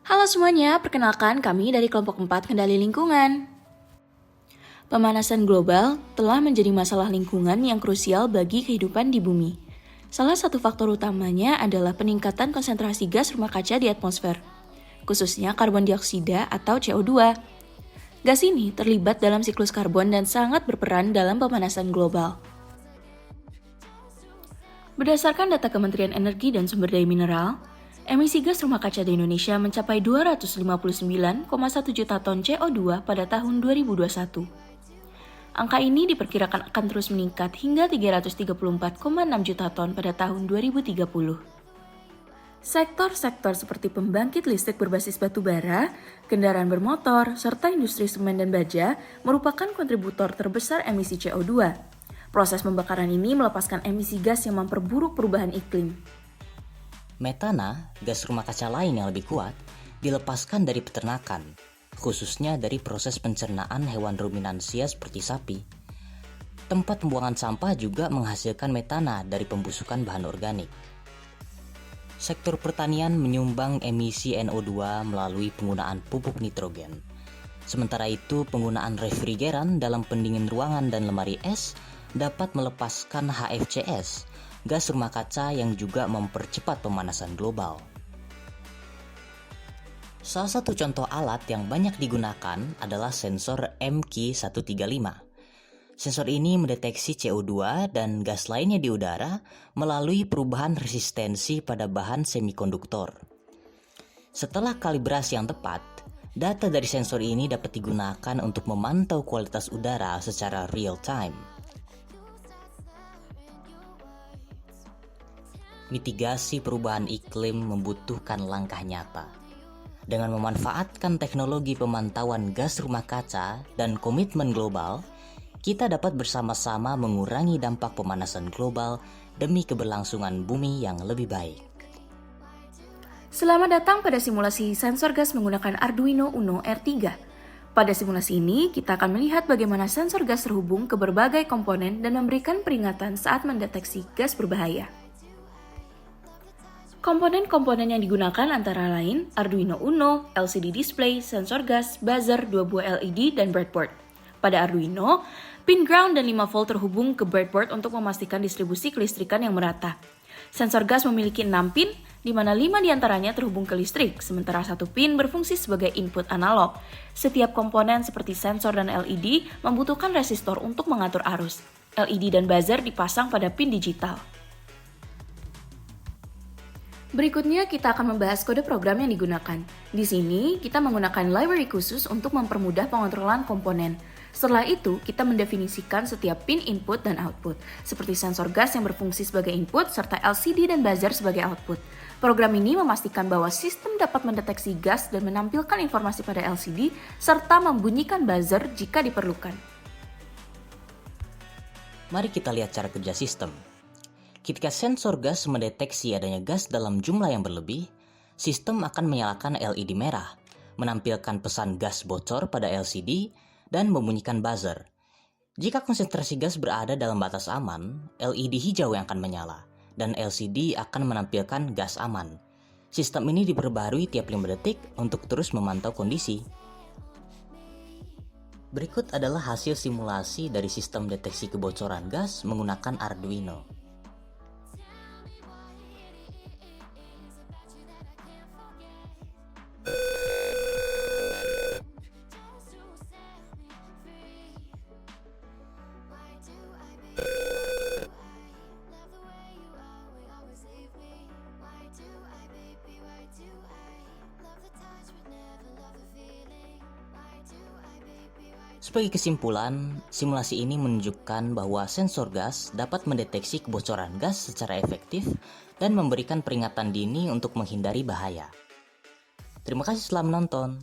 Halo semuanya, perkenalkan kami dari kelompok 4 Kendali Lingkungan. Pemanasan global telah menjadi masalah lingkungan yang krusial bagi kehidupan di bumi. Salah satu faktor utamanya adalah peningkatan konsentrasi gas rumah kaca di atmosfer, khususnya karbon dioksida atau CO2. Gas ini terlibat dalam siklus karbon dan sangat berperan dalam pemanasan global. Berdasarkan data Kementerian Energi dan Sumber Daya Mineral, emisi gas rumah kaca di Indonesia mencapai 259,1 juta ton CO2 pada tahun 2021. Angka ini diperkirakan akan terus meningkat hingga 334,6 juta ton pada tahun 2030. Sektor-sektor seperti pembangkit listrik berbasis batu bara, kendaraan bermotor, serta industri semen dan baja merupakan kontributor terbesar emisi CO2. Proses pembakaran ini melepaskan emisi gas yang memperburuk perubahan iklim. Metana, gas rumah kaca lain yang lebih kuat, dilepaskan dari peternakan, khususnya dari proses pencernaan hewan ruminansia seperti sapi. Tempat pembuangan sampah juga menghasilkan metana dari pembusukan bahan organik. Sektor pertanian menyumbang emisi NO2 melalui penggunaan pupuk nitrogen. Sementara itu, penggunaan refrigeran dalam pendingin ruangan dan lemari es dapat melepaskan HFCS, gas rumah kaca yang juga mempercepat pemanasan global. Salah satu contoh alat yang banyak digunakan adalah sensor MQ135. Sensor ini mendeteksi CO2 dan gas lainnya di udara melalui perubahan resistensi pada bahan semikonduktor. Setelah kalibrasi yang tepat, data dari sensor ini dapat digunakan untuk memantau kualitas udara secara real time. Mitigasi perubahan iklim membutuhkan langkah nyata. Dengan memanfaatkan teknologi pemantauan gas rumah kaca dan komitmen global, kita dapat bersama-sama mengurangi dampak pemanasan global demi keberlangsungan bumi yang lebih baik. Selamat datang pada simulasi sensor gas menggunakan Arduino Uno R3. Pada simulasi ini, kita akan melihat bagaimana sensor gas terhubung ke berbagai komponen dan memberikan peringatan saat mendeteksi gas berbahaya. Komponen-komponen yang digunakan antara lain Arduino Uno, LCD display, sensor gas, buzzer, 2 buah LED, dan breadboard. Pada Arduino, pin ground dan 5 volt terhubung ke breadboard untuk memastikan distribusi kelistrikan yang merata. Sensor gas memiliki 6 pin, di mana 5 diantaranya terhubung ke listrik, sementara 1 pin berfungsi sebagai input analog. Setiap komponen seperti sensor dan LED membutuhkan resistor untuk mengatur arus. LED dan buzzer dipasang pada pin digital. Berikutnya kita akan membahas kode program yang digunakan. Di sini kita menggunakan library khusus untuk mempermudah pengontrolan komponen. Setelah itu, kita mendefinisikan setiap pin input dan output, seperti sensor gas yang berfungsi sebagai input serta LCD dan buzzer sebagai output. Program ini memastikan bahwa sistem dapat mendeteksi gas dan menampilkan informasi pada LCD serta membunyikan buzzer jika diperlukan. Mari kita lihat cara kerja sistem. Ketika sensor gas mendeteksi adanya gas dalam jumlah yang berlebih, sistem akan menyalakan LED merah, menampilkan pesan gas bocor pada LCD, dan membunyikan buzzer. Jika konsentrasi gas berada dalam batas aman, LED hijau yang akan menyala, dan LCD akan menampilkan gas aman. Sistem ini diperbarui tiap 5 detik untuk terus memantau kondisi. Berikut adalah hasil simulasi dari sistem deteksi kebocoran gas menggunakan Arduino. Sebagai kesimpulan, simulasi ini menunjukkan bahwa sensor gas dapat mendeteksi kebocoran gas secara efektif dan memberikan peringatan dini untuk menghindari bahaya. Terima kasih telah menonton.